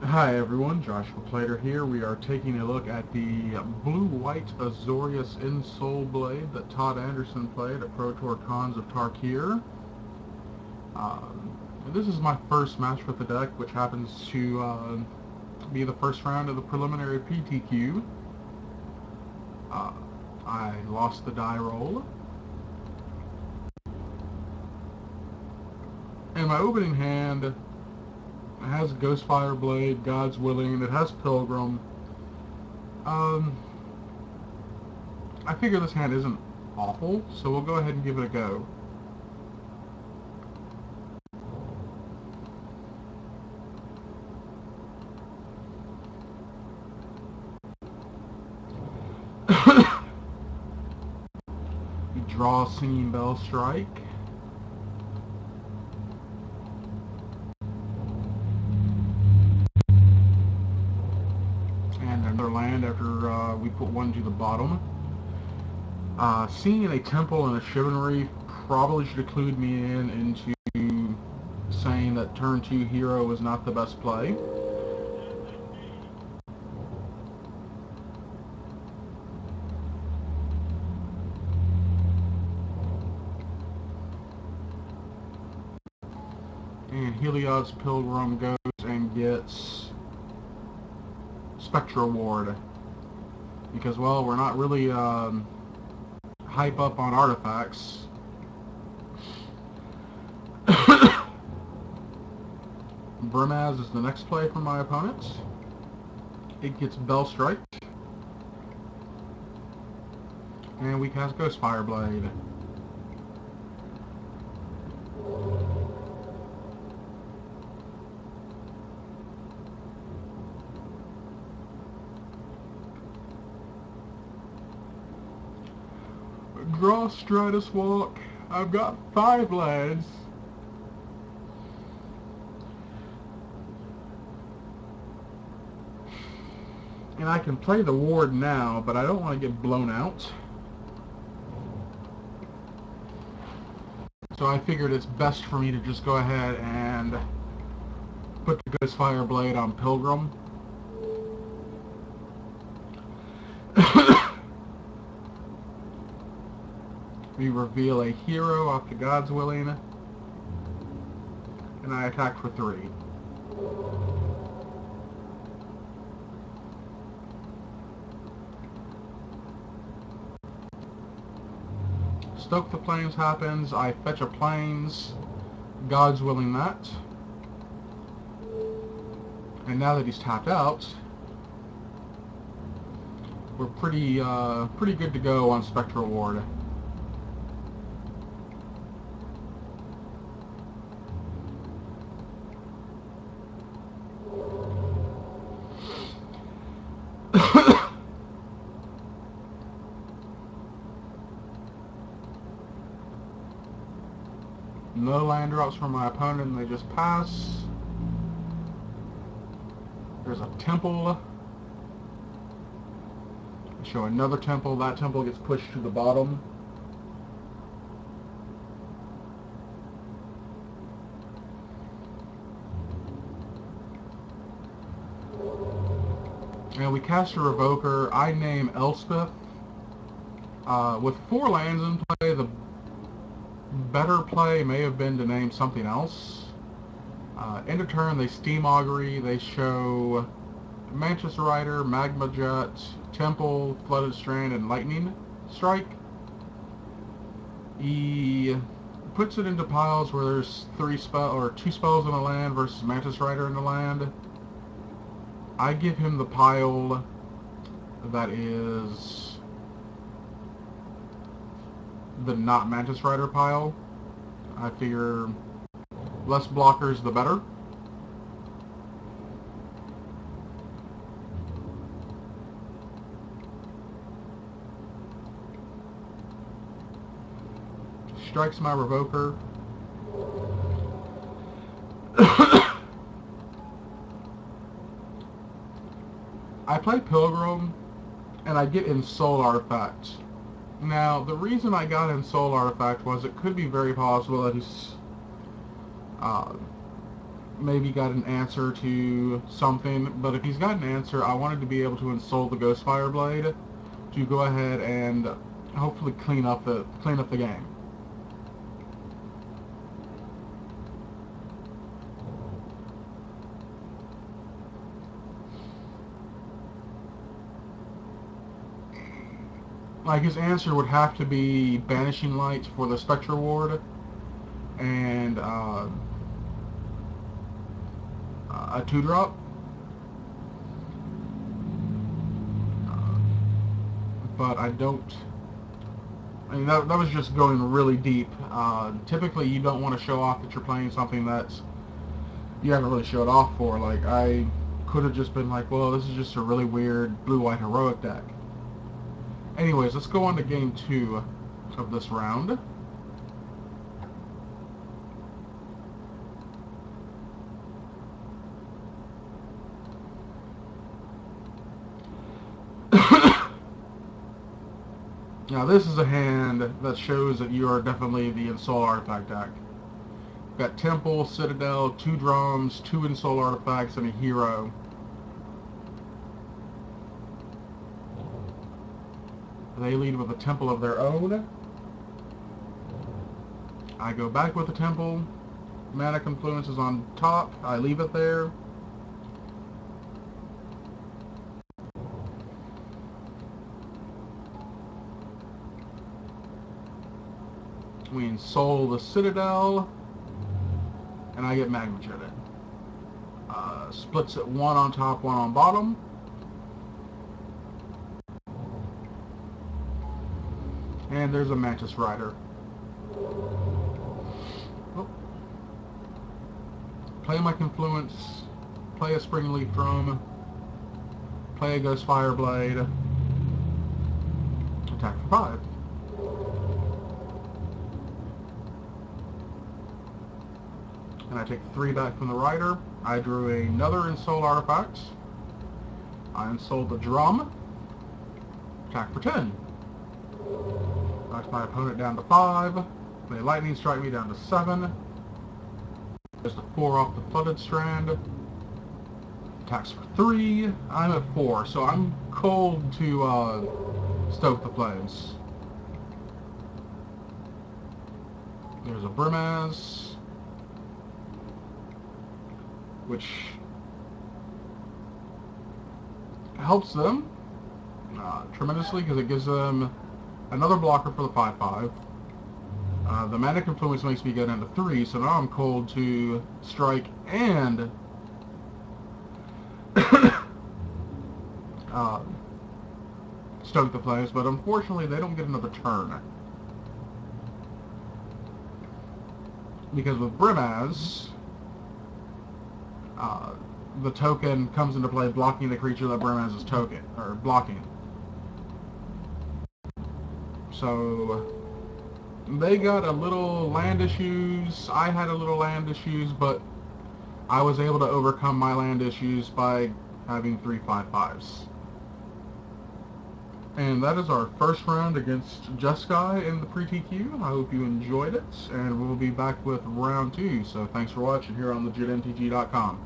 Hi everyone, Joshua Plater here. We are taking a look at the blue-white Azorious Ensoul blade that Todd Anderson played at Pro Tour Cons of Tarkir. This is my first match with the deck, which happens to be the first round of the preliminary PTQ. I lost the die roll. And my opening hand, it has Ghostfire Blade, God's Willing, it has Pilgrim. I figure this hand isn't awful, so we'll go ahead and give it a go. We draw Singing Bell Strike. And another land after we put one to the bottom. Seeing a Temple and a Chivalry probably should have clued me into saying that turn 2 hero was not the best play. And Heliod's Pilgrim goes and gets Spectral Ward. Because, well, we're not really hype up on artifacts. Vermaz is the next play from my opponent. It gets Bell Strike. And we cast Ghostfire Blade. Draw Stratus Walk. I've got 5 lands. And I can play the ward now, but I don't want to get blown out. So I figured it's best for me to just go ahead and put the Ghostfire Blade on Pilgrim. We reveal a hero off the God's Willing, and I attack for 3. Stoke the Plains happens, I fetch a Plains, God's Willing that. And now that he's tapped out, we're pretty good to go on Spectral Ward. No land drops from my opponent, and they just pass. There's a Temple. Show another Temple. That Temple gets pushed to the bottom. And we cast a Revoker. I name Elspeth. With 4 lands in play, the better play may have been to name something else. End of turn, they Steam Augury. They show Mantis Rider, Magma Jet, Temple, Flooded Strand, and Lightning Strike. He puts it into piles where there's 2 spells in a land versus Mantis Rider in the land. I give him the pile that is the not Mantis Rider pile. I figure less blockers the better. Strikes my Revoker. I play Pilgrim, and I get Ensoul Artifact. Now, the reason I got Ensoul Artifact was it could be very possible that he's maybe got an answer to something, but if he's got an answer, I wanted to be able to Ensoul the Ghostfire Blade to go ahead and hopefully clean up the game. Like, his answer would have to be Banishing Light for the Spectre Ward, and a 2-drop. But I don't... I mean, that was just going really deep. Typically, you don't want to show off that you're playing something that's you haven't really showed off for. Like, I could have just been like, well, this is just a really weird blue-white heroic deck. Anyways, let's go on to game 2 of this round. Now, this is a hand that shows that you are definitely the Ensoul artifact deck. You've got Temple, Citadel, 2 drums, 2 Ensoul artifacts, and a hero. They lead with a Temple of their own. I go back with the Temple. Mana Confluence is on top. I leave it there. We Ensoul the Citadel. And I get Magma Jetted. Splits it 1 on top, 1 on bottom. And there's a Mantis Rider. Oh. Play my Confluence. Play a Springleaf Drum. Play a Ghostfire Blade. Attack for 5. And I take 3 back from the Rider. I drew another Ensoul artifact. I Ensoul the Drum. Attack for 10. Knocks my opponent down to 5. They Lightning Strike me down to 7. There's the 4 off the Flooded Strand. Attacks for 3. I'm at 4, so I'm cold to stoke the flames. There's a Brimaz, which helps them tremendously because it gives them another blocker for the 5/5. The Mana Confluence makes me go down to 3, so now I'm cold to strike and stoke the flames, but unfortunately they don't get another turn. Because with Brimaz, the token comes into play blocking the creature that Brimaz is blocking. So they got a little land issues, I had a little land issues, but I was able to overcome my land issues by having 3 5/5s. And that is our first round against Jeskai in the pre-TQ. I hope you enjoyed it, and we'll be back with round 2. So thanks for watching here on legitmtg.com.